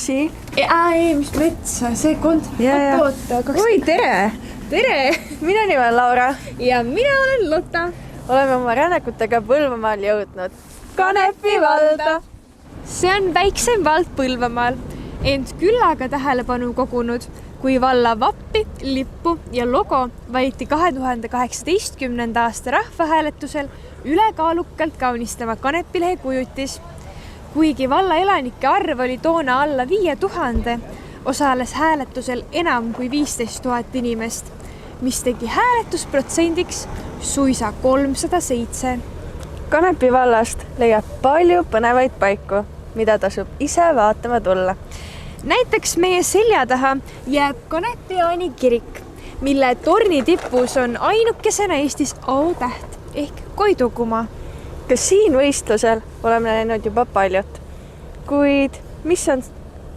metsi. Ei, mis metsa, see oota. Oi, tere! Tere! Minu nimi on Laura. Ja mina olen Lotta. Oleme oma rännakutega Põlvamaal jõudnud Kanepi valda. See on väiksem vald Põlvamaal, ent küllaga tähelepanu kogunud, kui valla vappi, lippu ja logo valiti 2018. aasta rahvahääletusel ülekaalukalt kaunistama Kanepilehe kujutis. Kuigi valla elanike arv oli toona alla 5000, osales hääletusel enam kui 15 000 inimest, mis tegi hääletusprotsendiks suisa 307. Kanepi vallast leiab palju põnevaid paiku, mida tasub ise vaatama tulla. Näiteks meie selja taha jääb Kanepi Jaani kirik, mille torni tipus on ainukesena Eestis A-täht ehk Koidukuma. Ka siin võistlusel oleme näinud juba paljut, kuid mis on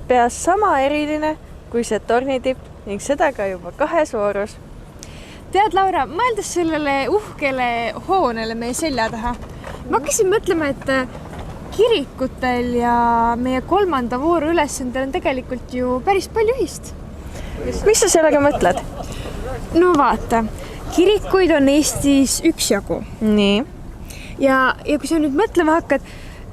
peas sama eriline kui see tornitipp ning seda ka juba 2 voorus. Tead, Laura, mõeldes sellele uhkele hoonele meie selja taha, ma hakkasin mõtlema, et kirikutel ja meie 3. vooru ülesandel on tegelikult ju päris palju ühist. Mis sa sellega mõtled? No vaata, kirikuid on Eestis üksjagu. Nii. Ja kui sa nüüd mõtlema hakkad,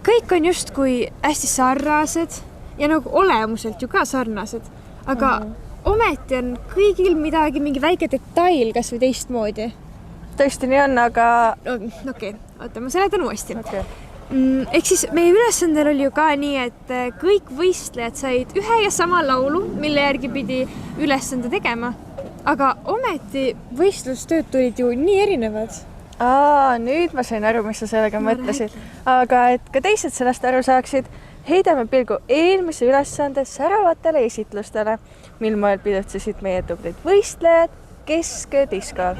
kõik on justkui hästi sarnased ja nagu olemuselt ju ka sarnased, aga ometi on kõigil midagi, mingi väike detail kas või teistmoodi. Tõesti nii on, aga... Okei, oota, ma seletan uuesti. Okay. Ehk siis meie ülesandel oli ju ka nii, et kõik võistlejad said ühe ja sama laulu, mille järgi pidi ülesande tegema, aga ometi võistlustööd tulid ju nii erinevad. Nüüd ma sain aru, mis sa sellega mõtlesid. Aga et ka teised sellest aru saaksid, heidame pilgu eelmise ülesande säravatele esitlustele, mil moel pidutsesid meie tublid võistlejad keskdiskol.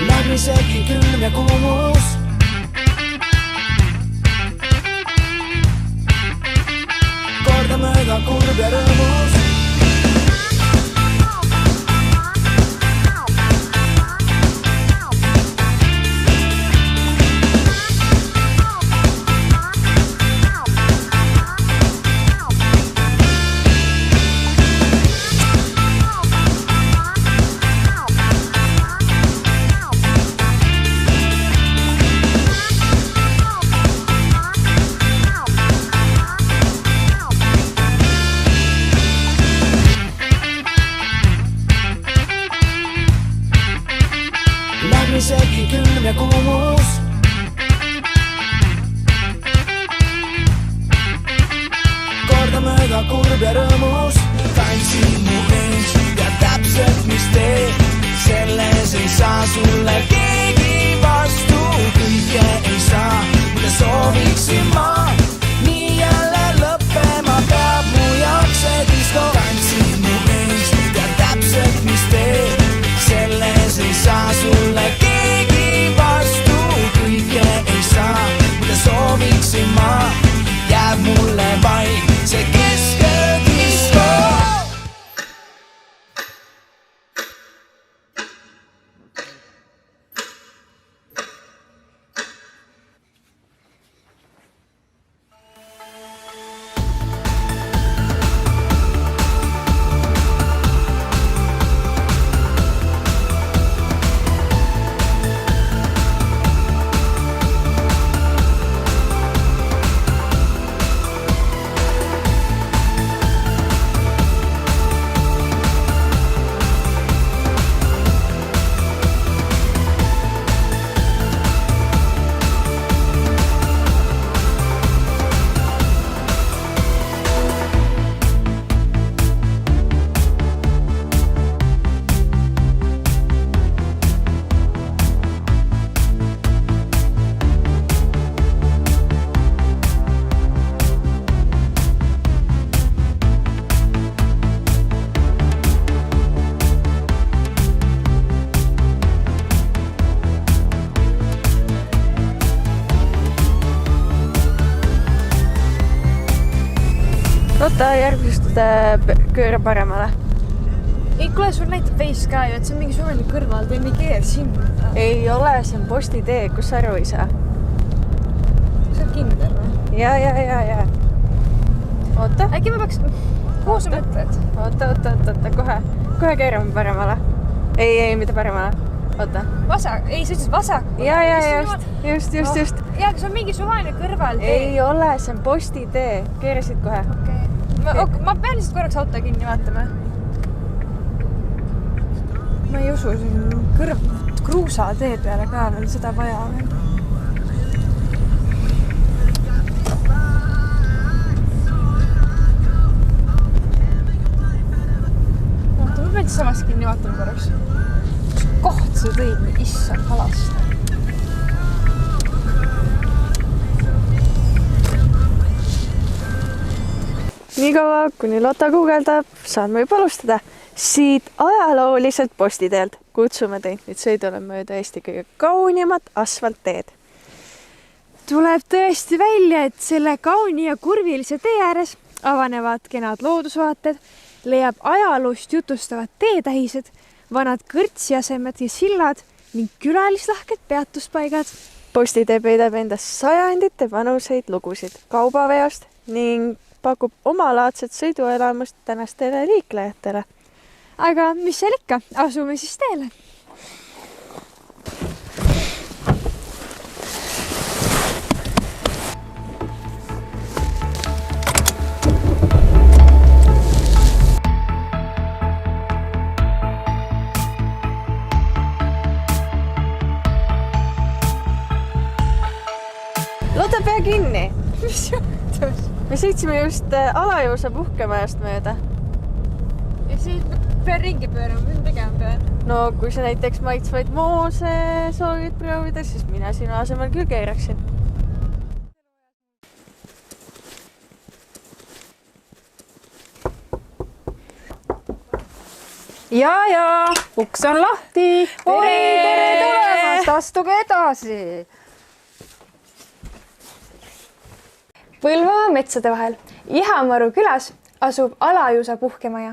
Läbisegi külm ja kuumus, kordamööda kurb ja rõõmus. Läbisegi külm ja kuumus, kordamööda kurb ja rõõmus. Tantsid mu ees ja täpselt mis teed, selles ei saa sulle keegi vastu. Kõike ei saa, mida sooviksin ma, nii jälle lõppema peab mu jaoks see disko. Tantsid mu ees ja täpselt mis teed, selles ei saa sulle keegi vastu. Kõike ei saa, mida sooviksin ma, jääb mulle vaid see keskdisko. võta järgmist kööra paremale. Ei, kuule, sul näitab veis ka ju, et see on mingi suveline kõrval, tee mingi keer sinna. Ei ole, see on postitee, kus aru ei saa. See on kindel või? Ja. Oota. Äkki ma peaks... Kuhu sa mõtled? Oota, kohe keerame paremale. Ei, mitte paremale. Oota. Vasak? Ei, sa ütlesid vasak. Ja, just. Ja, kas on mingi suvaline kõrval? Ei ole, see on postitee. Keerasid kohe. Okay. Ma pean lihtsalt korraks auto kinni vaatama. Ma ei usu, siin kruusa tee peale ka veel seda vaja veel. Oota, ma pean samas kinni vaatama korraks. Koht sa tõid, issand halast. Nii kaua, kuni Lotta guugeldab, saan ma juba alustada. Siit ajalooliselt postiteelt kutsume teid nüüd sõidule mööda Eesti kõige kaunimat asfaltteed. Tuleb tõesti välja, et selle kauni ja kurvilise tee ääres avanevad kenad loodusvaated, leiab ajaloost jutustavad teetähised, vanad kõrtsiasemed ja sillad ning külalislahked peatuspaigad. Postitee peidab endas sajandite vanuseid lugusid kaubaveost ning pakub omalaadset sõiduelamust tänastele liiklejatele. Aga mis seal ikka, asume siis teele. Lotta, pea kinni! Mis juhtus? Me sõitsime just Alajuusa puhkemajast mööda. Ja siit pean ringi pöörama, mis ma tegema pean? No kui sa näiteks maitsvaid moose soovid proovida, siis mina sinu asemel küll keeraksin. Ja, uks on lahti. Tere tulemast, astuge edasi. Põlvamaa metsade vahel Ihamaru külas asub Alajuusa puhkemaja,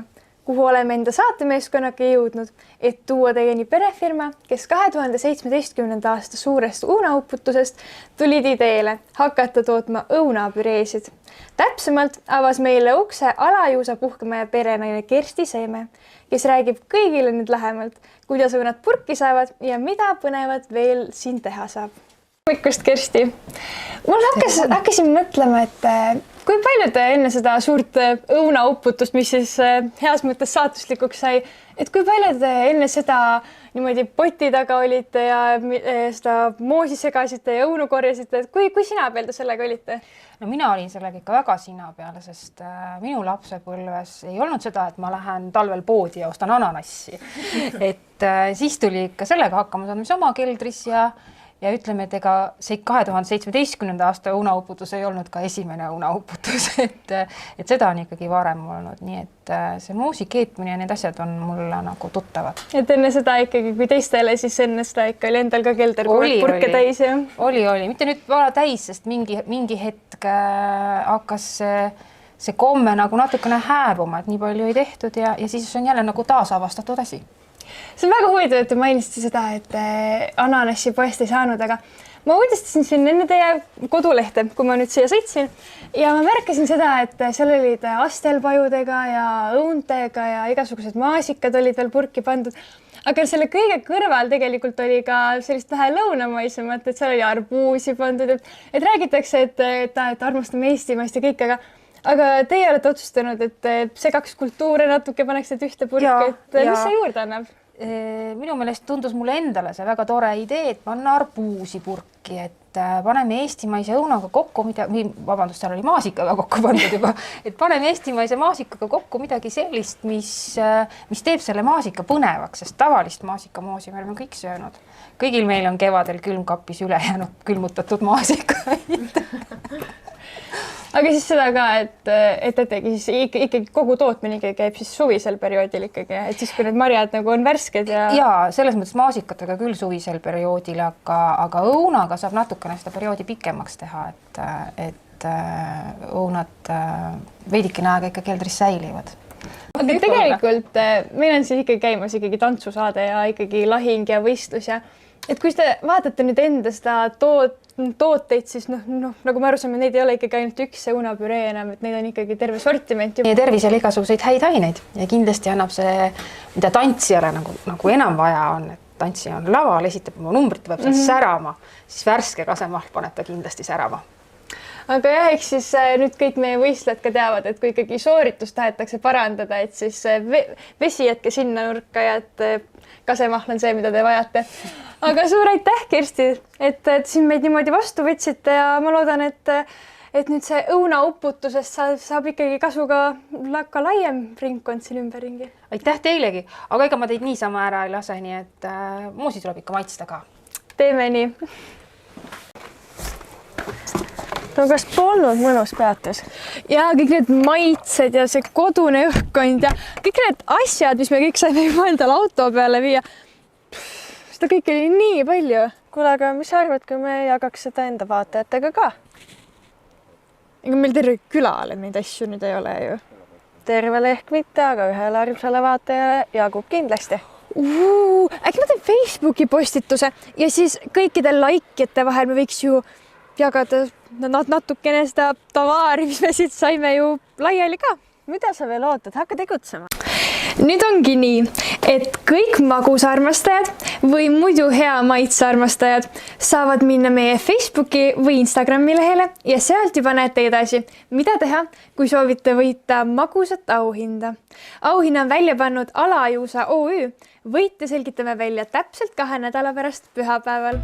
kuhu oleme enda saatemeeskonnaga jõudnud, et tuua teieni perefirma, kes 2017. aasta suurest õunauputusest tulid ideele hakata tootma õunapüreesid. Täpsemalt avas meile ukse Alajuusa puhkemaja perenaine Kersti Seeme, kes räägib kõigile nüüd lähemalt, kuidas õunad purki saavad ja mida põnevat veel siin teha saab. Hommikust, Kersti! Mul hakkasin mõtlema, et kui palju te enne seda suurt õunauputust, mis siis heas mõttes saatuslikuks sai, et kui palju te enne seda niimoodi poti taga olite ja seda moosi segasite ja õunu korjasite, et kui sina peal te sellega olite? No mina olin sellega ikka väga sina peale, sest minu lapsepõlves ei olnud seda, et ma lähen talvel poodi ja ostan ananassi. Et siis tuli ikka sellega hakkama saada, mis oma keldris ja ütleme, et ega see 2017. aasta õunauputus ei olnud ka esimene õunauputus, et seda on ikkagi varem olnud, nii et see moosi keetmine ja need asjad on mulle nagu tuttavad. Et enne seda ikkagi, kui teistele, siis enne seda ikka oli endal ka kelder purke täis, jah? Oli, mitte nüüd vara täis, sest mingi hetk hakkas see komme nagu natukene hääbuma, et nii palju ei tehtud ja siis on jälle nagu taasavastatud asi. See on väga huvitav, et te mainisite seda, et ananassi poest ei saanud, aga ma uudistasin siin enne teie kodulehte, kui ma nüüd siia sõitsin ja ma märkasin seda, et seal olid astelpajudega ja õuntega ja igasugused maasikad olid veel purki pandud. Aga selle kõige kõrval tegelikult oli ka sellist vähe lõunamaisemat, et seal oli arbuusi pandud, et räägitakse, et armastame Eestimaist ja kõik, aga teie olete otsustanud, et segaks kultuure natuke, paneks need ühte purki, et mis see juurde annab? Minu meelest tundus mulle endale see väga tore idee, et panna arbuusi purki, et paneme eestimaise õunaga kokku, seal oli maasikaga kokku pandud juba, et paneme eestimaise maasikaga kokku midagi sellist, mis teeb selle maasika põnevaks, sest tavalist maasikamoosi me oleme kõik söönud. Kõigil meil on kevadel külmkapis üle jäänud külmutatud maasikaid. Aga siis seda ka, et siis ikkagi kogu tootmine käib siis suvisel perioodil ikkagi, et siis kui need marjad nagu on värsked ja... Jaa, selles mõttes maasikatega küll suvisel perioodil, aga õunaga saab natukene seda perioodi pikemaks teha, et need õunad veidikene aega ikka keldris säilivad. Aga tegelikult meil on siin ikkagi käimas ikkagi tantsusaade ja ikkagi lahing ja võistlus ja et kui te vaatate nüüd enda seda tooteid, siis nagu me aru saame, neid ei ole ikkagi ainult üks see õunapüree enam, et neid on ikkagi terve sortiment. Meie tervisele igasuguseid häid aineid ja kindlasti annab see, mida tantsijale nagu enam vaja on, et tantsija on laval, esitab oma numbrit, peab seal särama, siis värske kasemahl paneb ta kindlasti särama. Aga jah, eks siis nüüd kõik meie võistlejad ka teavad, et kui ikkagi sooritust tahetakse parandada, et siis vesi jätke sinna nurka ja et kasemahl on see, mida te vajate. Aga suur aitäh, Kersti, et siin meid niimoodi vastu võtsite ja ma loodan, et nüüd see õunauputusest saab ikkagi kasu ka laiem ringkond siin ümberringi. Aitäh teilegi, aga ega ma teid niisama ära ei lase, nii et muusi tuleb ikka maitsta ka. Teeme nii. No kas polnud mõnus peatus? Ja kõik need maitsed ja see kodune õhkkond ja kõik need asjad, mis me kõik saime juba endale auto peale viia. Seda kõik oli nii palju. Kuule, aga mis arvad, kui me jagaks seda enda vaatajatega ka? Ega meil terve külale neid asju nüüd ei ole ju. Tervele ehk mitte, aga ühele armsale vaatajale jagub kindlasti. Äkki ma teen Facebooki postituse ja siis kõikide laikijate vahel me võiks ju jagada natukene seda tavaari, mis me siit saime ju laiali ka. Mida sa veel ootad? Hakka tegutsema. Nüüd ongi nii, et kõik magusarmastajad või muidu hea maitsearmastajad saavad minna meie Facebooki või Instagrami lehele ja sealt juba näete edasi, mida teha, kui soovite võita magusat auhinda. Auhinna on välja pannud Alajuusa OÜ. Võite selgitame välja täpselt 2 nädala pärast pühapäeval.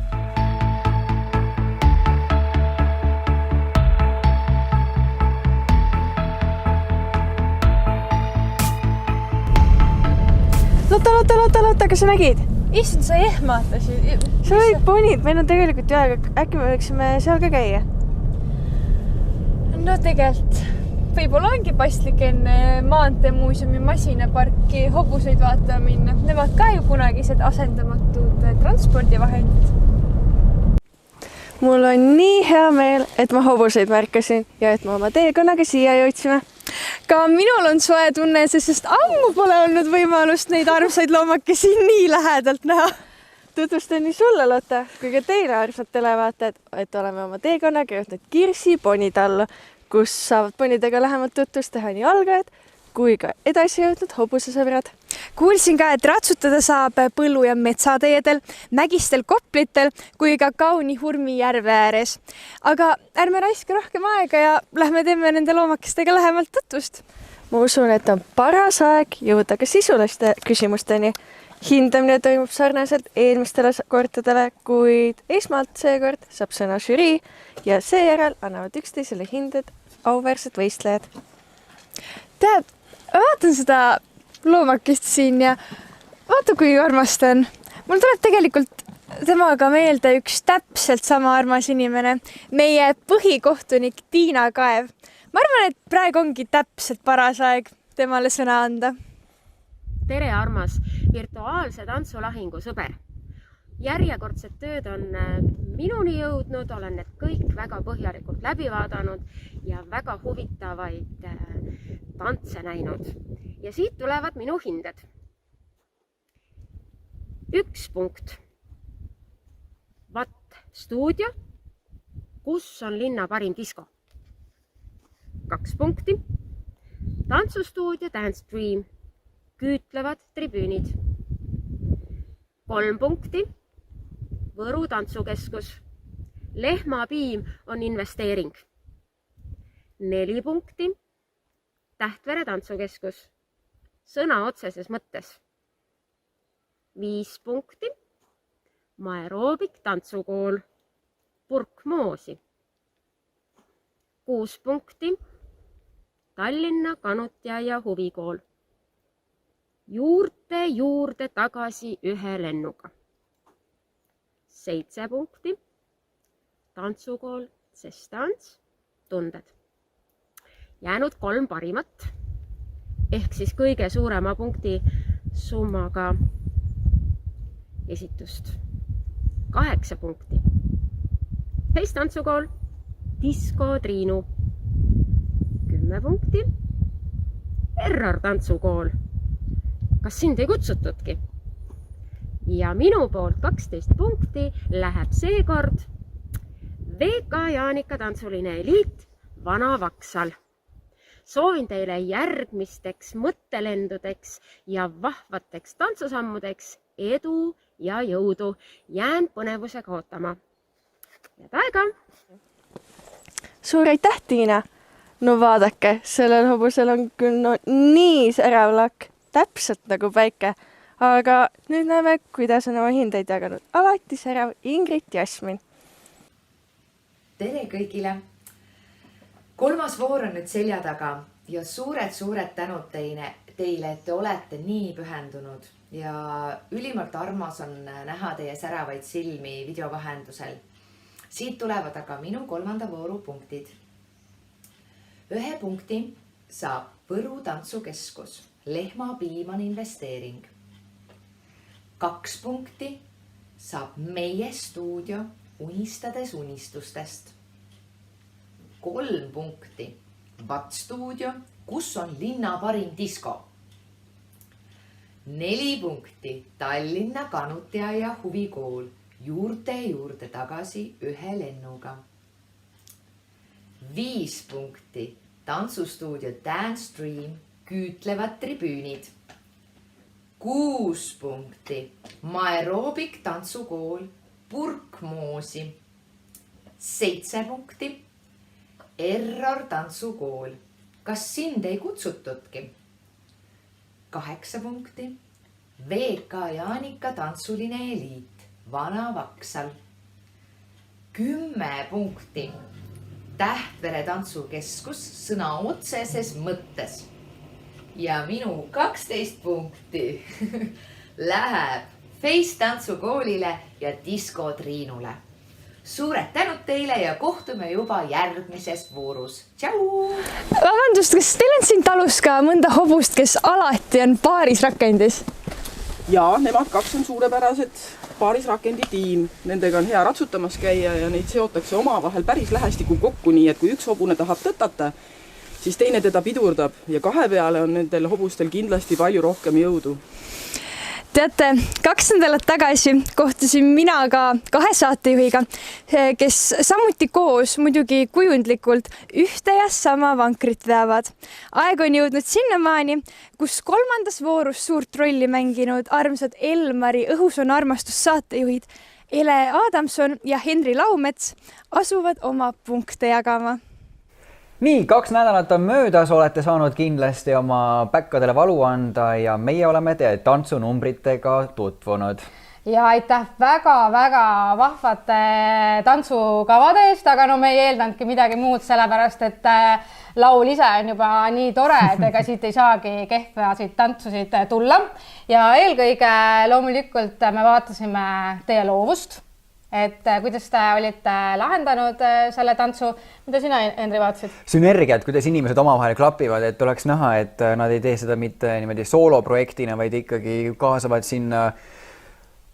Loota, kas sa nägid? Issand, sa ehmatasid. Sa olid ponid, meil on tegelikult ju aega, äkki me võiksime seal ka käia? No tegelikult, võib-olla ongi paslik enne Maanteemuuseumi masinaparki hobuseid vaatama minna. Nemad ka ju kunagised asendamatud transpordivahendid. Mul on nii hea meel, et ma hobuseid märkasin ja et ma oma teekonnaga siia jõudsime. Ka minul on soe tunne, sest ammu pole olnud võimalust neid armsaid loomakesi nii lähedalt näha. Tutvustan nii sulle, Lotta, kui ka teile armsad televaatajad, et oleme oma teekonnaga jõudnud Kirsi ponitallu, kus saavad ponidega lähemalt tutvust teha nii algajad kui ka edasi jõudnud hobusesõbrad. Kuulsin ka, et ratsutada saab põllu- ja metsateedel, mägistel koplitel kui ka kauni Hurmi järve ääres. Aga ärme raiska rohkem aega ja lähme teeme nende loomakestega lähemalt tutvust. Ma usun, et on paras aeg jõuda ka sisuliste küsimusteni. Hindamine toimub sarnaselt eelmistele kordadele, kuid esmalt seekord saab sõna žürii ja seejärel annavad üksteisele hinded auväärsed võistlejad. Tead, vaatan seda loomakest siin ja vaata, kui armas ta on. Mul tuleb tegelikult temaga meelde üks täpselt sama armas inimene, meie põhikohtunik Tiina Kaev. Ma arvan, et praegu ongi täpselt paras aeg temale sõna anda. Tere, armas virtuaalse tantsulahingu sõber. Järjekordsed tööd on minuni jõudnud, olen need kõik väga põhjalikult läbi vaadanud ja väga huvitavaid tantse näinud. Ja siit tulevad minu hinded. 1 punkt. Watt stuudio, kus on linna parim disko. 2 punkti. Tantsustuudio Dance Dream, küütlevad tribüünid. 3 punkti. Võru tantsukeskus. Lehmapiim on investeering. 4 punkti. Tähtvere tantsukeskus. Sõna otseses mõttes. 5 punkti. Maeroobik tantsukool. Purk Moosi. 6 punkti. Tallinna Kanutjaia huvikool. Juurde tagasi 1 lennuga. 7 punkti. Tantsukool Sestans, tunded. Jäänud 3 parimat, ehk siis kõige suurema punkti summaga esitust. 8 punkti. Heis tantsukool, Disco Triinu. 10 punkti. Error tantsukool. Kas sind ei kutsutudki? Ja minu poolt 12 punkti läheb seekord VK Jaanika tantsuline eliit Vana Vaksal. Soovin teile järgmisteks mõttelendudeks ja vahvateks tantsusammudeks edu ja jõudu. Jään põnevusega ootama. Ja aega! Suur aitäh, Tiina! No vaadake, sellel hobusel on küll nii särav lakk, täpselt nagu päike. Aga nüüd näeme, kuidas on oma hindeid jaganud alati särav Ingrid Jasmin. Tere kõigile! 3. voor on nüüd selja taga ja suured tänud teile, et te olete nii pühendunud ja ülimalt armas on näha teie säravaid silmi video vahendusel. Siit tulevad aga minu 3. vooru punktid. 1 punkti saab Võru tantsukeskus, Lehma Piiman investeering. 2 punkti saab meie stuudio Unistades unistustest. 3 punkti VAT stuudio, kus on linna parim disko. 4 punkti Tallinna Kanutiaia huvikool, juurde tagasi 1 lennuga. 5 punkti tantsustuudio Dance Dream, küütlevad tribüünid. 6 punkti Maeroobik tantsukool, Purkmoosi. 7 punkti Error tantsukool, kas sind ei kutsutudki? 8 punkti VK Jaanika tantsuline eliit, Vana Vaksal. 10 punkti Tähtvere tantsukeskus sõna otseses mõttes. Ja minu 12 punkti läheb Face tantsukoolile ja Disco Triinule. Suured tänud teile ja kohtume juba järgmises voorus. Tšau! Vabandust, kas teil on siin talus ka mõnda hobust, kes alati on paarisrakendis? Ja, nemad 2 on suurepärased paarisrakendi tiim. Nendega on hea ratsutamas käia ja neid seotakse omavahel päris lähestikku kokku, nii et kui üks hobune tahab tõtata, siis teine teda pidurdab ja 2 peale on nendel hobustel kindlasti palju rohkem jõudu. Teate, 2 nädalat tagasi kohtusin mina ka 2 saatejuhiga, kes samuti koos muidugi kujundlikult ühte ja sama vankrit veavad. Aeg on jõudnud sinnamaani, kus 3. voorus suurt rolli mänginud armsad Elmari Õhus on armastus saatejuhid Ele Adamson ja Henri Laumets asuvad oma punkte jagama. Nii, 2 nädalat on möödas, olete saanud kindlasti oma päkkadele valu anda ja meie oleme teie tantsunumbritega tutvunud. Ja aitäh väga vahvate tantsukavade eest, aga no me ei eeldanudki midagi muud, sellepärast et laul ise on juba nii tore, et ega siit ei saagi kehvasid tantsusid tulla. Ja eelkõige loomulikult me vaatasime teie loovust, et kuidas te olite lahendanud selle tantsu, mida sina, Henri, vaatasid? Sünergiat, kuidas inimesed omavahel klapivad, et oleks näha, et nad ei tee seda mitte niimoodi sooloprojektina, vaid ikkagi kaasavad sinna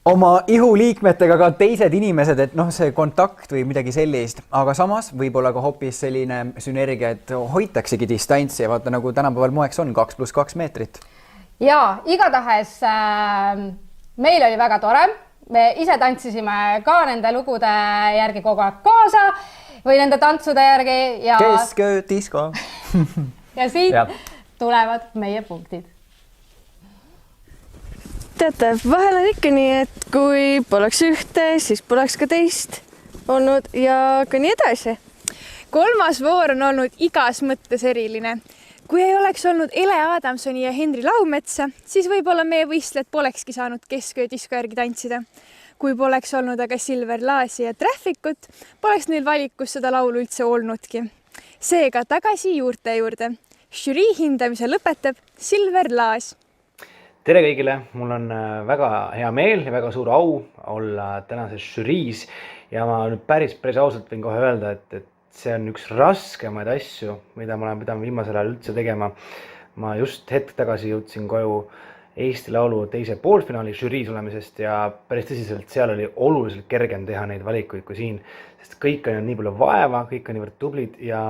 oma ihuliikmetega ka teised inimesed, et noh, see kontakt või midagi sellist, aga samas võib-olla ka hoopis selline sünergia, et hoitaksegi distantsi ja vaata, nagu tänapäeval moeks on 2 + 2 meetrit. Ja igatahes meil oli väga tore. Me ise tantsisime ka nende lugude järgi kogu aeg kaasa või nende tantsude järgi. Ja Kesköö, disko. Ja siit tulevad meie punktid. Teate, vahel on ikka nii, et kui poleks ühte, siis poleks ka teist olnud ja ka nii edasi. 3. voor on olnud igas mõttes eriline. Kui ei oleks olnud Ele Adamsoni ja Henri Laumetsa, siis võib-olla meie võistlejad polekski saanud Kesköö disko järgi tantsida. Kui poleks olnud aga Silver Laasi ja Trafficut, poleks neil valikus seda laulu üldse olnudki. Seega tagasi juurte juurde. Žürii hindamise lõpetab Silver Laas. Tere kõigile, mul on väga hea meel ja väga suur au olla tänases žüriis ja ma nüüd päris ausalt võin kohe öelda, et see on üks raskemaid asju, mida ma olen pidanud viimasel ajal üldse tegema. Ma just hetk tagasi jõudsin koju Eesti Laulu teise poolfinaali žüriis olemisest ja päris tõsiselt seal oli oluliselt kergem teha neid valikuid kui siin, sest kõik on nii palju vaeva, kõik on niivõrd tublid ja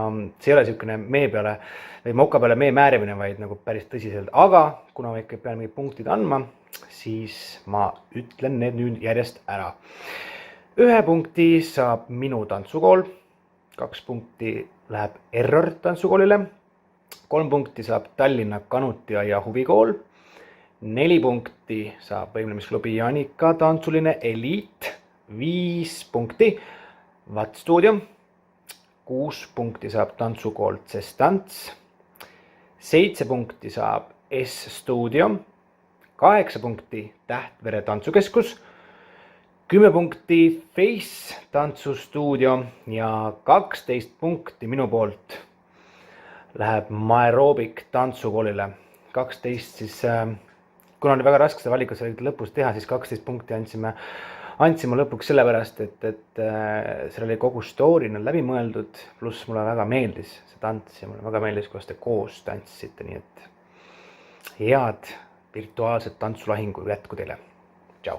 see ei ole niisugune mee peale või moka peale mee määrimine, vaid nagu päris tõsiselt. Aga kuna ma ikka pean mingid punktid andma, siis ma ütlen need nüüd järjest ära. 1 punkti saab Minu tantsukool, 2 punkti läheb Error tantsukoolile, 3 punkti saab Tallinna Kanutiaia huvikool, 4 punkti saab võimlemisklubi Janika tantsuline Eliit, 5 punkti VAT Studio, 6 punkti saab tantsukool Cestants, 7 punkti saab S-stuudio, 8 punkti Tähtvere tantsukeskus, 10 punkti Face tantsustuudio ja 12 punkti minu poolt läheb Maerobic tantsukoolile. 12 siis, kuna oli väga raske seda valikut selle lõpus teha, siis 12 punkti andsime lõpuks sellepärast, et seal oli kogu story läbi mõeldud, pluss mulle väga meeldis see tants ja mulle väga meeldis, kuidas te koos tantsite, nii et head virtuaalset tantsulahingu jätku teile. Tšau!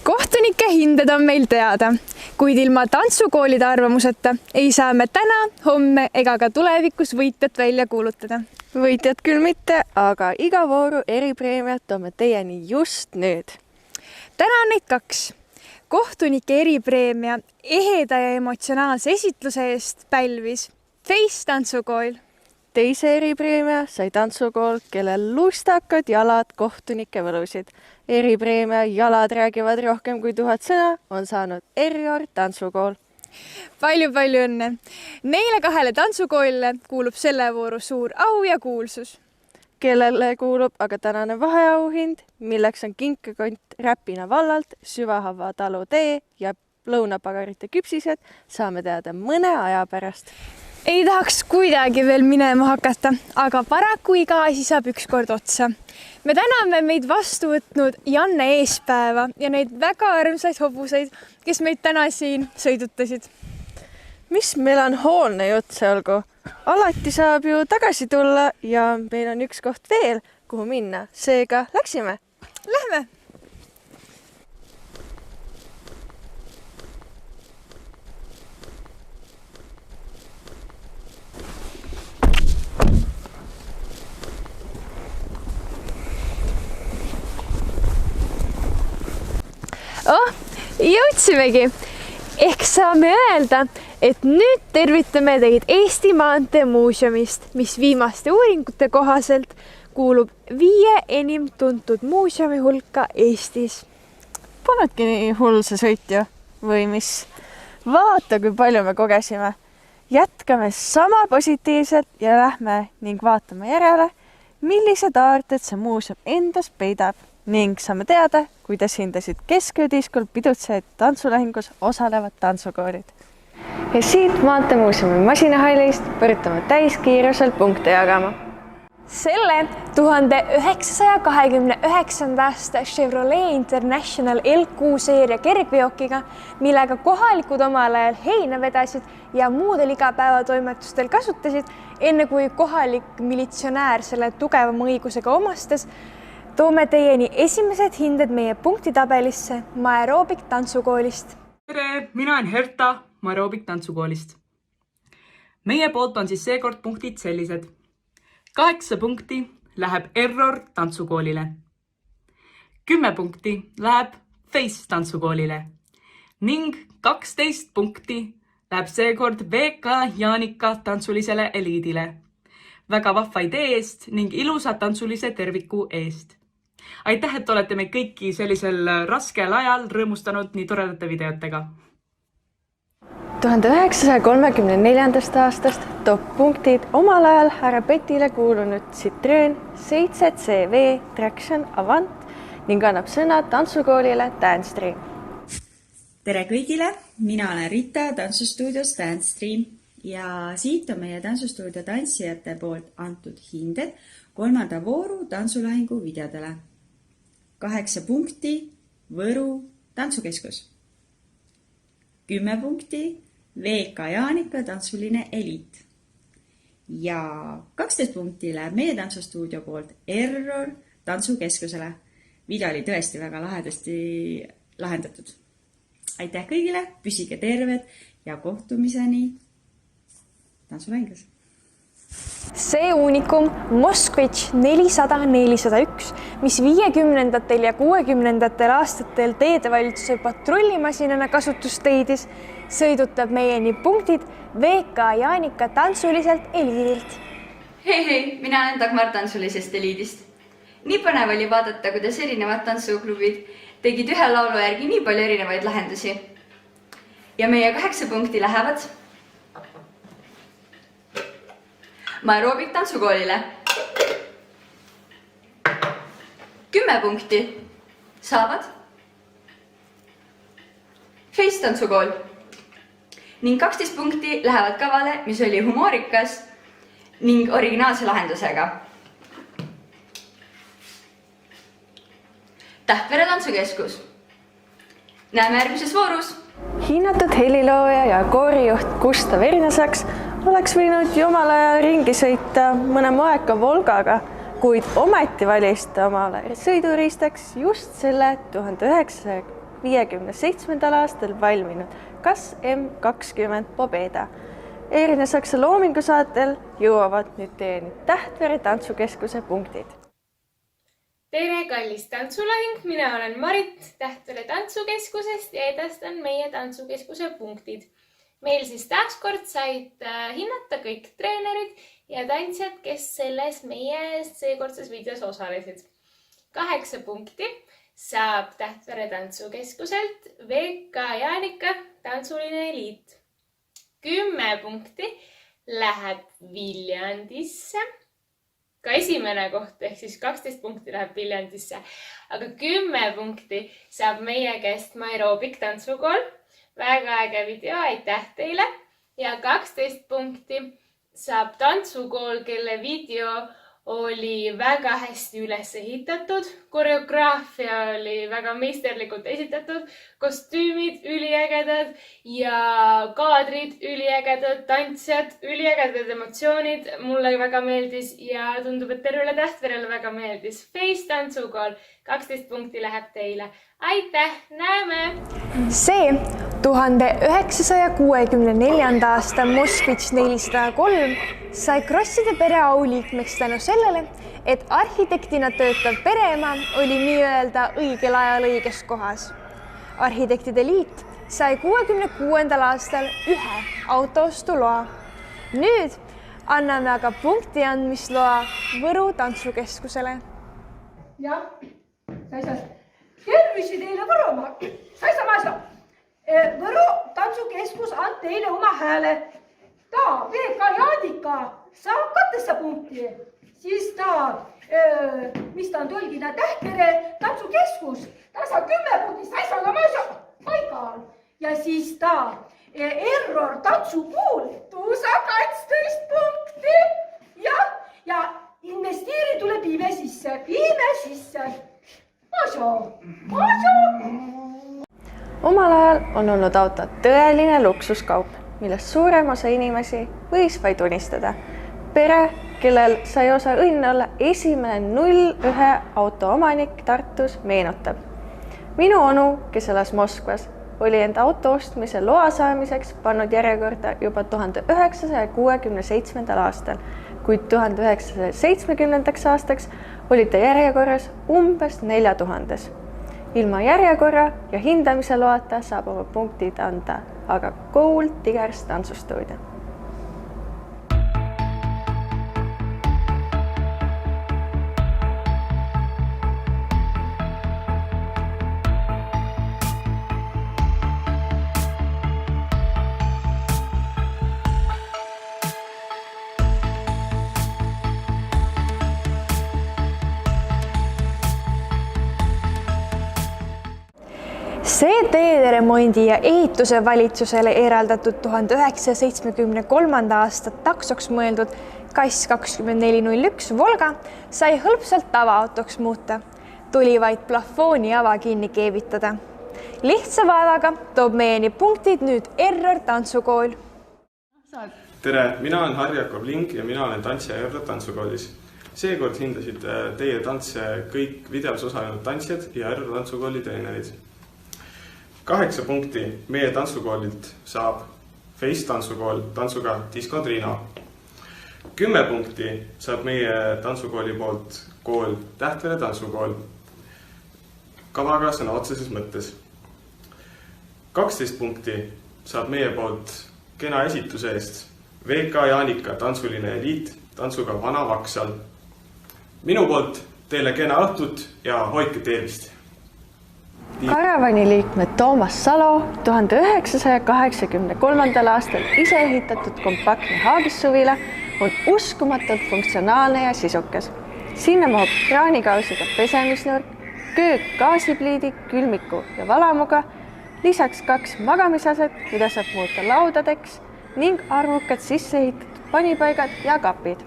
Kohtunike hinded on meil teada, kuid ilma tantsukoolide arvamuseta ei saa me täna, homme ega ka tulevikus võitjat välja kuulutada. Võitjad küll mitte, aga iga vooru eripreemiat toome teieni just nüüd. Täna on neid 2. Kohtunike eripreemia eheda ja emotsionaalse esitluse eest pälvis Face tantsukool. Teise eripreemia sai tantsukool, kellel lustakad jalad kohtunike võlusid. Eripreemia Jalad räägivad rohkem kui 1000 sõna on saanud Error tantsukool. Palju õnne! Neile 2 tantsukoolile kuulub selle vooru suur au ja kuulsus. Kellele kuulub aga tänane vaheauhind, milleks on kinkekont Räpina vallalt, Süvahava talu tee ja lõunapagarite küpsised, saame teada mõne aja pärast. Ei tahaks kuidagi veel minema hakata, aga paraku iga asi saab ükskord otsa. Me täname meid vastu võtnud Janne Eespäeva ja neid väga armsaid hobuseid, kes meid täna siin sõidutasid. Mis melanhoolne jutt see olgu? Alati saab ju tagasi tulla ja meil on üks koht veel, kuhu minna. Seega läksime. Lähme! Jõudsimegi! Ehk saame öelda, et nüüd tervitame teid Eesti Maantee muuseumist, mis viimaste uuringute kohaselt kuulub 5 enim tuntud muuseumi hulka Eestis. Polnudki nii hull see sõit ju, või mis? Vaata, kui palju me kogesime. Jätkame sama positiivselt ja lähme ning vaatame järele, millised aarted see muuseum endas peidab ning saame teada, kuidas hindasid kesköödiskul pidutseid tantsulahingus osalevad tantsukoorid. Ja siit Maanteemuuseumi masinahallist põrutame täiskiirusel punkte jagama. Selle 1929. aasta Chevrolet International L6 seeria kergveokiga, millega kohalikud omal ajal heina vedasid ja muudel igapäevatoimetustel kasutasid, enne kui kohalik militsionäär selle tugevama õigusega omastas, toome teieni esimesed hinded meie punktitabelisse Maerobic tantsukoolist. Tere, mina olen Herta Maerobic tantsukoolist. Meie poolt on siis seekord punktid sellised. 8 punkti läheb Error tantsukoolile. 10 punkti läheb Face tantsukoolile. Ning 12 punkti läheb seekord VK Janika tantsulisele eliidile. Väga vahva idee eest ning ilusa tantsulise terviku eest. Aitäh, et olete meid kõiki sellisel raskel ajal rõõmustanud nii toredate videotega. 1934. aastast toob punktid omal ajal härra Petile kuulunud Citroen 7CV Traction Avant ning annab sõna tantsukoolile Dancestream. Tere kõigile, mina olen Rita tantsustuudios Dancestream ja siit on meie tantsustuudio tantsijate poolt antud hinded 3. vooru tantsulahingu videodele. 8 punkti Võru tantsukeskus, 10 punkti VK Jaanika tantsuline eliit ja 12 punkti läheb meie tantsustuudio poolt Error tantsukeskusele. Video oli tõesti väga lahedasti lahendatud. Aitäh kõigile, püsige terved ja kohtumiseni tantsuläingus. See uunikum Moskvitš 400-401, mis 50. ja 60. aastatel teedevalitsuse patrullimasinana kasutust leidis, sõidutab meieni punktid VK Jaanika tantsuliselt eliidilt. Hei, mina olen Dagmar tantsulisest eliidist. Nii põnev oli vaadata, kuidas erinevad tantsuklubid tegid ühe laulu järgi nii palju erinevaid lahendusi. Ja meie 8 punkti lähevad Aeroobik tantsukoolile. 10 punkti saavad Face tantsukool ning 12 punkti lähevad kavale, mis oli humoorikas ning originaalse lahendusega. Tähtvere tantsukeskus. Näeme järgmises voorus. Hinnatud helilooja ja koorijuht Gustav Erinasaks oleks võinud ju omal ajal ringi sõita mõne moeka Volgaga, kuid ometi valis ta omale sõiduriistaks just selle 1957. aastal valminud Kas M20 Pobeda. Erinasaksa loomingu saatel jõuavad nüüd teieni Tähtvere tantsukeskuse punktid. Tere, kallis tantsulahing, mina olen Marit Tähtvere tantsukeskusest ja edastan meie tantsukeskuse punktid. Meil siis taaskord said hinnata kõik treenerid ja tantsijad, kes selles meie seekordses videos osalesid. 8 punkti saab Tähtvere tantsukeskuselt VK Jaanika tantsuline eliit. 10 punkti läheb Viljandisse. Ka esimene koht ehk siis 12 punkti läheb Viljandisse, aga 10 punkti saab meie käest Aeroobik tantsukool. Väga äge video, aitäh teile. Ja 12 punkti saab tantsukool, kelle video oli väga hästi üles ehitatud. Koreograafia oli väga meisterlikult esitatud. Kostüümid üliägedad ja kaadrid üliägedad, tantsijad üliägedad emotsioonid. Mulle väga meeldis ja tundub, et tervele Tähtverele väga meeldis. Face tantsukool, 12 punkti läheb teile. Aitäh, näeme! See 1964. aasta Moskvitš 403 sai Krosside pere auliikmeks tänu sellele, et arhitektina töötav pereema oli nii-öelda õigel ajal õiges kohas. Arhitektide liit sai 66. aastal 1 autoostuloa. Nüüd anname aga punkti andmisloa Võru tantsukeskusele. Jah, Saisa. Tervisi teile Võrumaa. Saisa Maasa. Võru tantsukeskus on teile oma hääle. Ta, VK Jaanika, saab 2 punkti. Siis ta, mis ta on tõlgina Tähtvere tantsukeskus. Ta saab 10 punkti. Saisa Maasa paigal. Ja siis ta, Error tantsukool. Tu saab 12 punkti. Ja investeeri tuleb Piime sisse. Omal ajal on olnud auto tõeline luksuskaup, millest suurem osa inimesi võis vaid unistada. Pere, kellel sai osa õnne olla esimene 01 auto omanik Tartus, meenutab. Minu onu, kes elas Moskvas, oli enda auto ostmise loa saamiseks pannud järjekorda juba 1967. aastal, kuid 1970. aastaks oli ta järjekorras umbes 4000. Ilma järjekorra ja hindamise loata saab oma punktid anda aga Gold Tigers tantsustuudio. See teederemondi ja ehituse valitsusele eraldatud 1973. aasta taksoks mõeldud Kass 2401 Volga sai hõlpsalt tavaautoks muuta. Tuli vaid plafooni ava kinni keevitada. Lihtsa vaevaga toob meieni punktid nüüd Error tantsukool. Tere, mina olen Harri Jakob Ling ja mina olen tantsija Error tantsukoolis. Seekord hindasid teie tantse kõik videos osalenud tantsijad ja Error tantsukooli treenerid. 8 punkti meie tantsukoolilt saab Face tantsukool tantsuga Disco Trino. 10 punkti saab meie tantsukooli poolt kool Tähtvere tantsukool. Kavaga sõna otseses mõttes. 12 punkti saab meie poolt kena esituse eest VK Jaanika tantsuline eliit tantsuga Vana Vaksal. Minu poolt teile kena õhtut ja hoidke tervist. Karavani liikmed Toomas Salo 1983. aastal ise ehitatud kompaktne Haagissuvila on uskumatult funktsionaalne ja sisukas. Sinna mahub kraanikausiga pesemisnurk, köök gaasipliidi, külmiku ja valamuga, lisaks 2 magamisaset, mida saab muuta laudadeks ning arvukad sisse ehitatud panipaigad ja kapid.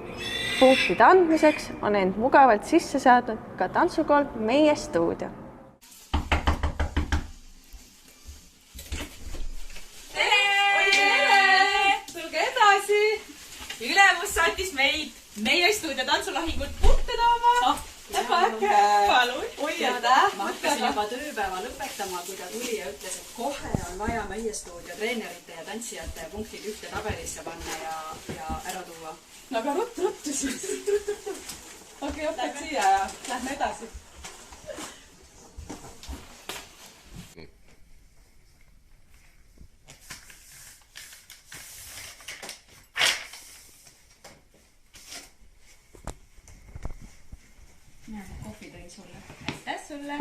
Punktide andmiseks on end mugavalt sisse saadnud ka tantsukool Meie stuudio. Tulge edasi! Ülemus saatis meid Meie stuudio tantsulahingut punkte tooma. Väga äkki, palun. Ma hakkasin juba tööpäeva lõpetama, kui ta tuli ja ütles, et kohe on vaja Meie stuudio treenerite ja tantsijate punktid ühte tabelisse panna ja ära tuua. No aga ruttu siis. Okei, õppeks siia ja lähme edasi. Kohvi tõin sulle. Aitäh sulle.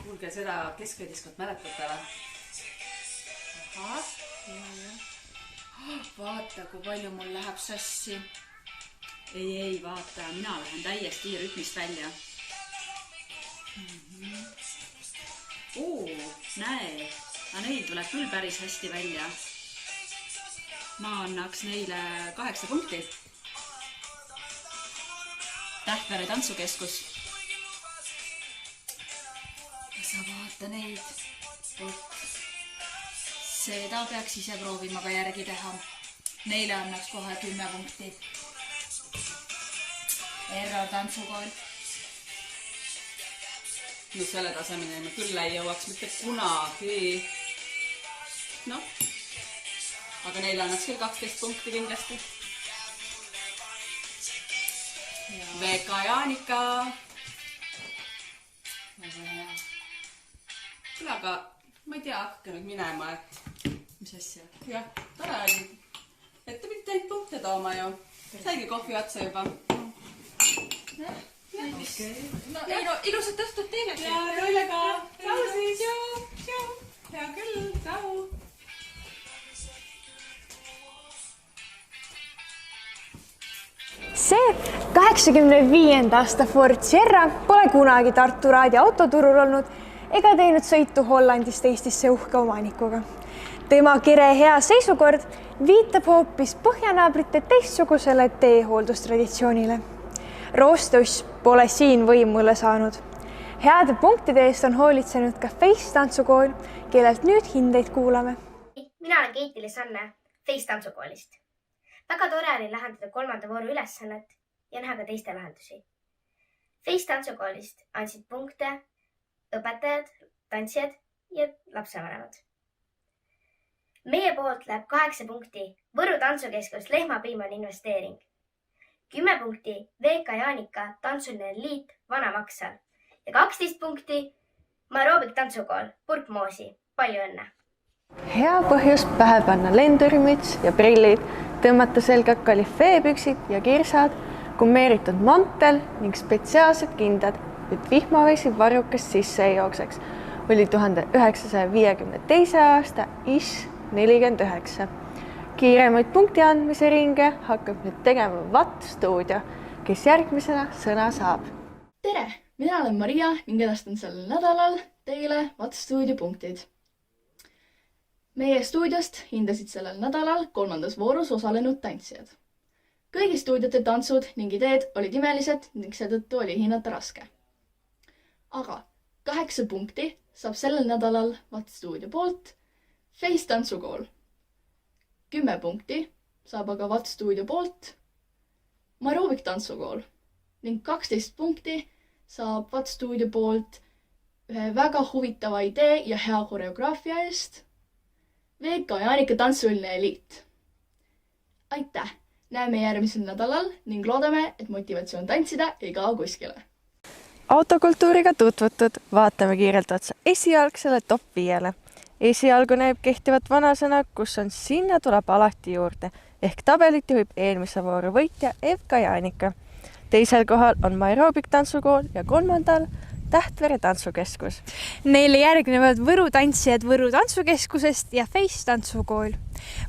Kuulge, seda keskvediskot mäletate või? Ahah, vaata, kui palju mul läheb sassi. Ei, vaata, mina lähen täiesti rütmist välja. Näe, neil tuleb küll päris hästi välja. Ma annaks neile 8 punkti. Tähtvere tantsukeskus. Sa vaata neid. Seda peaks ise proovima ka järgi teha. Neile annaks kohe 10 punkti. Error tantsukool. No selle tasemeni me küll ei jõuaks mitte kunagi. No, aga neile annaks küll 12 punkti kindlasti. VK Jaanika. Väga hea. Küll aga ma ei tea, hakka nüüd minema, et mis asja. Jah, tore oli. Et te pidite neid punkte tooma ju. Saigi kohvi otsa juba. No, ilusat õhtut teile. Ja teile ka. Tšau siis. Tšau. Hea küll. Tšau. See 85. aasta Ford Sierra pole kunagi Tartu Raadio autoturul olnud ega teinud sõitu Hollandist Eestisse uhke omanikuga. Tema kire hea seisukord viitab hoopis põhjanaabrite teistsugusele teehooldustraditsioonile. Roostuss pole siin võimule saanud. Heade punktide eest on hoolitsenud ka Face tantsukool, kellelt nüüd hindeid kuulame. Mina olen Keitile Sanne Face tantsukoolist. Väga tore oli lahendada 3. vooru ülesannet ja näha ka teiste lahendusi. Face tantsukoolist andsid punkte õpetajad, tantsijad ja lapsevanemad. Meie poolt läheb 8 punkti Võru tantsukeskus Lehmapiim on investeering. 10 punkti VK Jaanika tantsuline liit Vana Vaksal ja 12 punkti Marobik tantsukool Purkmoosi. Palju õnne! Hea põhjus pähe panna lendurimüts ja prillid, tõmmata selga kalifeepüksid ja kirsad, kummeeritud mantel ning spetsiaalsed kindad, et vihmavesi varrukast sisse ei jookseks, oli 1952. aasta IS 49. Kiiremaid punkti andmise ringe hakkab nüüd tegema Vatt stuudio, kes järgmisena sõna saab. Tere! Mina olen Maria ning edastan sellel nädalal teile Vatt stuudio punktid. Meie stuudiost hindasid sellel nädalal 3. voorus osalenud tantsijad. Kõigi stuudiote tantsud ning ideed olid imelised ning seetõttu oli hinnata raske. Aga 8 punkti saab sellel nädalal Vatt stuudio poolt Face tantsukool. 10 punkti saab aga Vatt stuudio poolt Aerobic tantsukool ning 12 punkti saab VAT Stuudio poolt ühe väga huvitava idee ja hea koreograafia eest VK Jaanika Tantsuline Eliit. Aitäh! Näeme järgmisel nädalal ning loodame, et motivatsioon tantsida ei kao kuskile. Autokultuuriga tutvutud, vaatame kiirelt otsa esialgsele top 5. Esialgu näeb kehtivat vanasõna, kus on sinna tuleb alati juurde, ehk tabelit juhib eelmise vooru võitja VK Jaanika. Teisel kohal on Aerobic tantsukool ja 3. Tähtvere tantsukeskus. Neile järgnevad Võru tantsijad Võru tantsukeskusest ja Face tantsukool.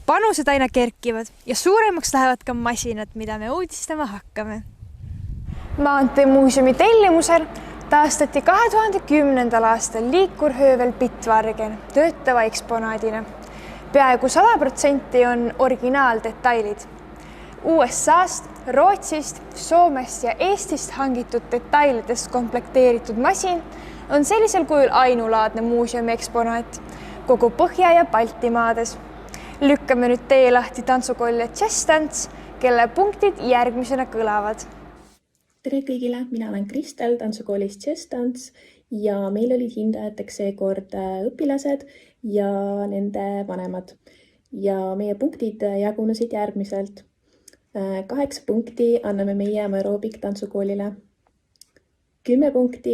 Panused aina kerkivad ja suuremaks lähevad ka masinad, mida me uudistama hakkame. Maanteemuuseumi tellimusel taastati 2010. aastal liikurhöövel Bitvargen töötava eksponaadina. Peaaegu 100% on originaaldetailid. USA-st, Rootsist, Soomest ja Eestist hangitud detailidest komplekteeritud masin on sellisel kujul ainulaadne muuseumi eksponaat kogu Põhja- ja Baltimaades. Lükkame nüüd tee lahti tantsukoolile Jazz Dance, kelle punktid järgmisena kõlavad. Tere kõigile, mina olen Kristel tantsukoolist Jazz Dance ja meil olid hindajateks seekord õpilased ja nende vanemad. Ja meie punktid jagunesid järgmiselt. 8 punkti anname meie Aerobic tantsukoolile. 10 punkti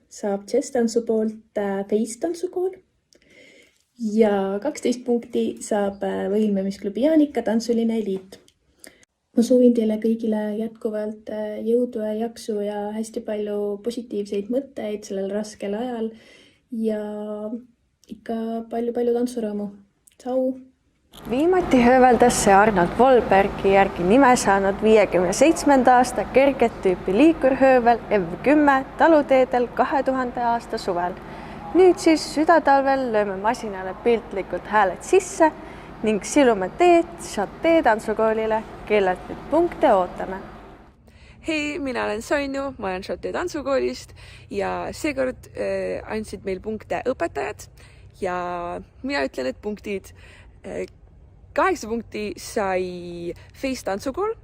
saab Jazz Dantsu poolt Face tantsukool. Ja 12 punkti saab Võimlemisklubi Jaanika Tantsuline Eliit. Ma soovin teile kõigile jätkuvalt jõudu ja jaksu ja hästi palju positiivseid mõtteid sellel raskel ajal ja ikka palju tantsurõõmu. Tšau! Viimati hööveldas see Arnold Vollbergi järgi nime saanud 57. aasta kerget tüüpi liikurhöövel F10 taluteedel 2000. aasta suvel. Nüüd siis südatalvel lööme masinale piltlikult hääled sisse ning silume teed Chaté tantsukoolile, kellelt nüüd punkte ootame. Hei, mina olen Sonju, ma olen Chaté tantsukoolist ja seekord andsid meil punkte õpetajad ja mina ütlen, et punktid 8 punkti sai Face tantsukool,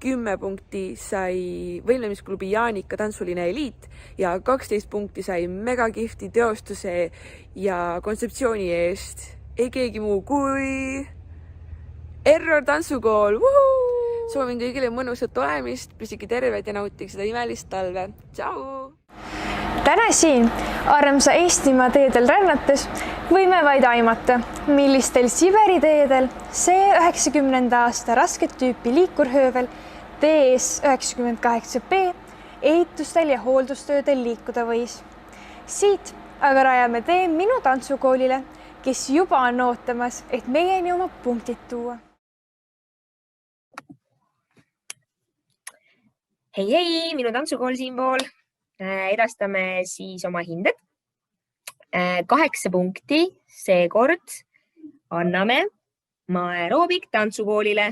10 punkti sai Võimlemisklubi Jaanika Tantsuline Eliit ja 12 punkti sai megakihvti teostuse ja kontseptsiooni eest ei keegi muu kui Error tantsukool. Soovin kõigile mõnusat olemist, püsige terved ja nautige seda imelist talve. Tšau! Täna siin armsa Eestimaa teedel rännates võime vaid aimata, millistel Siberi teedel see 90. aasta rasket tüüpi liikurhöövel DS 98B ehitustel ja hooldustöödel liikuda võis. Siit aga rajame tee minu tantsukoolile, kes juba on ootamas, et meieni oma punktid tuua. Hei, minu tantsukool siinpool. Edastame siis oma hinded. 8 punkti seekord anname Aerobic tantsukoolile.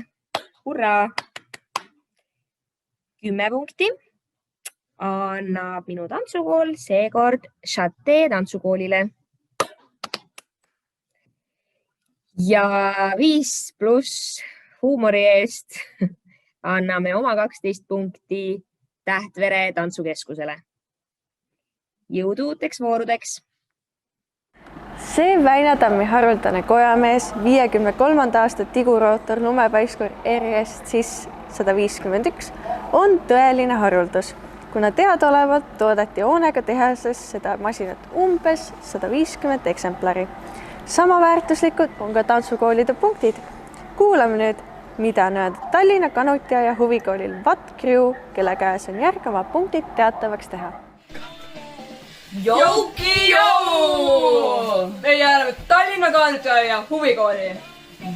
Hurraa! 10 punkti annab minu tantsukool seekord Chaté tantsukoolile. Ja 5+ huumori eest anname oma 12 punkti Tähtvere tantsukeskusele. Jõudu uuteks voorudeks! See Väinatammi haruldane kojamees 53. aasta Tigurootor lumepaiskur RS 151 on tõeline haruldus, kuna teadaolevalt toodeti hoonega tehases seda masinat umbes 150 eksemplari. Sama väärtuslikud on ka tantsukoolide punktid. Kuulame nüüd, mida on öeldud Tallinna Kanutiaia huvikoolil VAT Crew, kelle käes on järg oma punktid teatavaks teha. Joukijou! Meie oleme Tallinna Kanutiaia huvikooli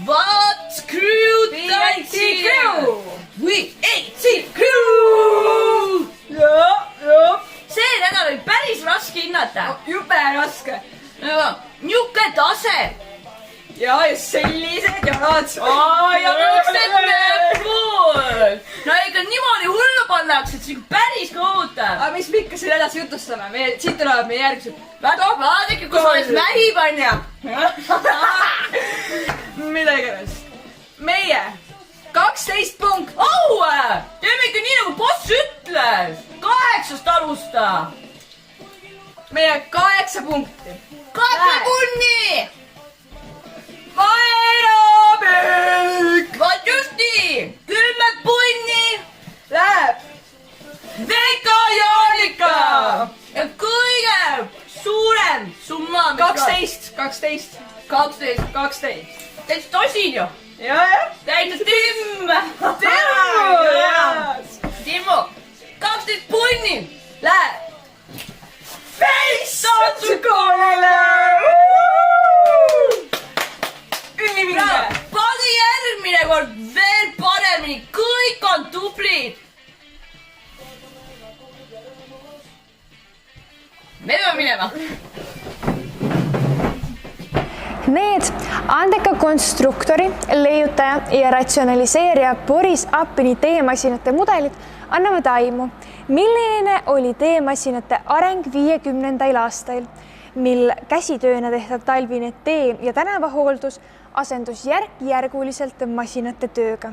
VAT Crew tantsijad! VAT Crew! See nädal oli päris raske hinnata. Jube raske. Niuke tase. Ja sellised jalad. Ja niuksed näpud. No ega niimoodi hullu pannakse, et see on päris kohutav. Aga mis me ikka selle edasi jutustame? Siit tulevad meie järgmised. Vaadake, kus oleks mähi panja. Mida iganes. Meie 12 punkt. Aue! Teeme ikka nii, nagu boss ütles. 8 alusta. Meie 8 punkti. 8 punni! Aeroobik! Vaat just nii! 10 punni! Läheb Veiko Jaanika! Ja kõige suurem summa, 12. Täitsa tosin ju! Täitsa Timm! Timmu! 12 punni! Läheb Face tantsukoolile! Pane järgmine kord veel paremini, kõik on tublid! Me peame minema. Need andeka konstruktori, leiutaja ja ratsionaliseerija Boris Appini teemasinate mudelid annavad aimu, milline oli teemasinate areng 50. aastail, mil käsitööna tehtav talvine tee- ja tänavahooldus asendus järk-järguliselt masinate tööga.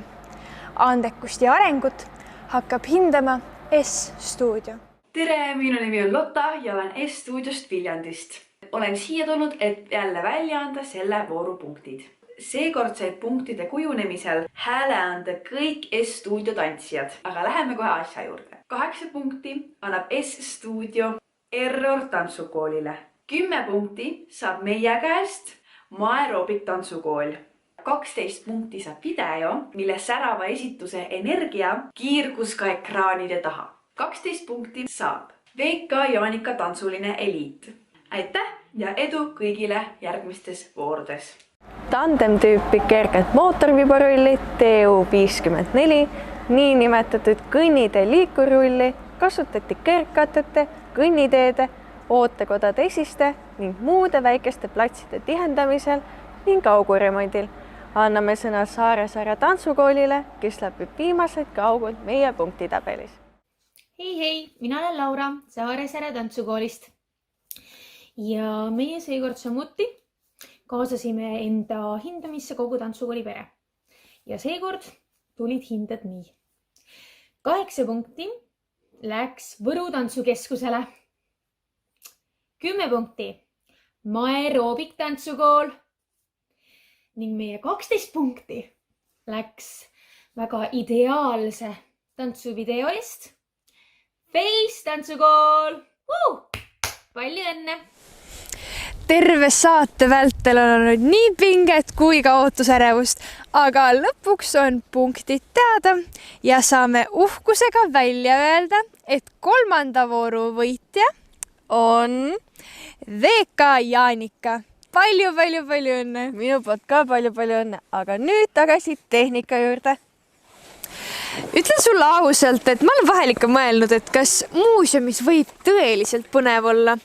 Andekust ja arengut hakkab hindama S-stuudio. Tere, minu nimi on Lotta ja olen S-stuudiost Viljandist. Olen siia tulnud, et jälle välja anda selle vooru punktid. Seekord said punktide kujunemisel hääle anda kõik S-stuudio tantsijad, aga läheme kohe asja juurde. 8 punkti annab S-stuudio Error tantsukoolile. 10 punkti saab meie käest Aeroobik tantsukool. 12 punkti saab video, mille särava esituse energia kiirgus ka ekraanide taha. 12 punkti saab Veiko Jaanika tantsuline eliit. Aitäh ja edu kõigile järgmistes voorudes. Tandem-tüüpi kerget mootorviborulli TU54, niinimetatud kõnnitee liikurulli kasutati kergkatete, kõnniteede, ootekodade esiste ning muude väikeste platside tihendamisel ning auguremondil. Anname sõna Saaresaare tantsukoolile, kes läbib viimased augud meie punktitabelis. Hei, mina olen Laura Saaresaare tantsukoolist. Ja meie seekord samuti kaasasime enda hindamisse kogu tantsukooli pere. Ja seekord tulid hinded nii. 8 punkti läks Võru tantsukeskusele. 10 punkti Aeroobik tantsukool. Ning meie 12 punkti läks väga ideaalse tantsuvideo eest Face tantsukool. Palju õnne! Terve saate vältel on olnud nii pinget kui ka ootusärevust, aga lõpuks on punktid teada ja saame uhkusega välja öelda, et 3. vooru võitja on Veiko Jaanika. Palju õnne! Minu poolt ka palju õnne, aga nüüd tagasi tehnika juurde. Ütlen sulle ausalt, et ma olen vahel ikka mõelnud, et kas muuseumis võib tõeliselt põnev olla.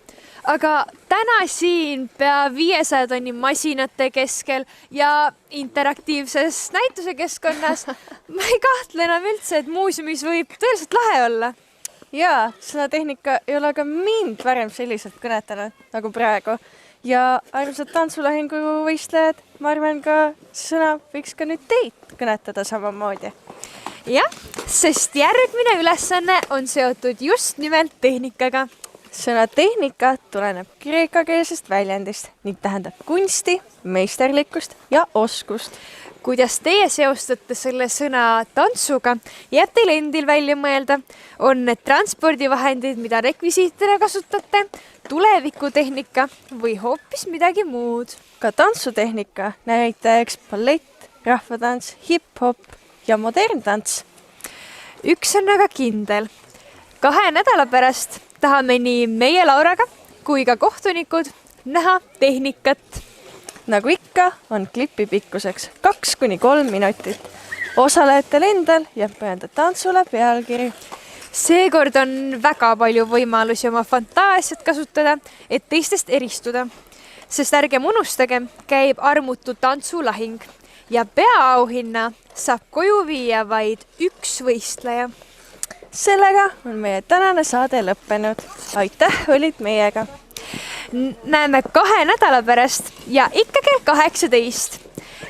Aga täna siin pea 500 tonni masinate keskel ja interaktiivses näituse keskkonnas ma ei kahtle enam üldse, et muuseumis võib tõeliselt lahe olla. Jaa, sõna tehnika ei ole ka mind varem selliselt kõnetanud nagu praegu. Ja armsad tantsulahingu võistlejad, ma arvan ka sõna võiks ka nüüd teid kõnetada samamoodi. Jah, sest järgmine ülesanne on seotud just nimelt tehnikaga. Sõna tehnika tuleneb kreekakeelsest väljendist ning tähendab kunsti, meisterlikkust ja oskust. Kuidas teie seostate selle sõna tantsuga, jääb teil endil välja mõelda. On need transpordivahendid, mida rekvisiitidena kasutate, tulevikutehnika või hoopis midagi muud. Ka tantsutehnika, näiteks ballett, rahvatants, hip-hop ja moderntants. Üks on aga kindel. 2 nädala pärast tahame nii meie Lauraga kui ka kohtunikud näha tehnikat. Nagu ikka on klipi pikkuseks 2–3 minutit. Osalejatel endal jääb pühenda tantsule pealkiri. Seekord on väga palju võimalusi oma fantaasiat kasutada, et teistest eristuda. Sest ärgem unustage, käib armutu tantsulahing ja peaauhinna saab koju viia vaid üks võistleja. Sellega on meie tänane saade lõppenud. Aitäh, olid meiega. Näeme 2 nädala pärast ja ikka kell 18.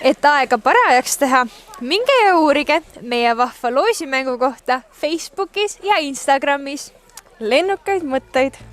Et aega parajaks teha, minge ja uurige meie vahva loosimängu kohta Facebookis ja Instagramis. lennukaid mõtteid!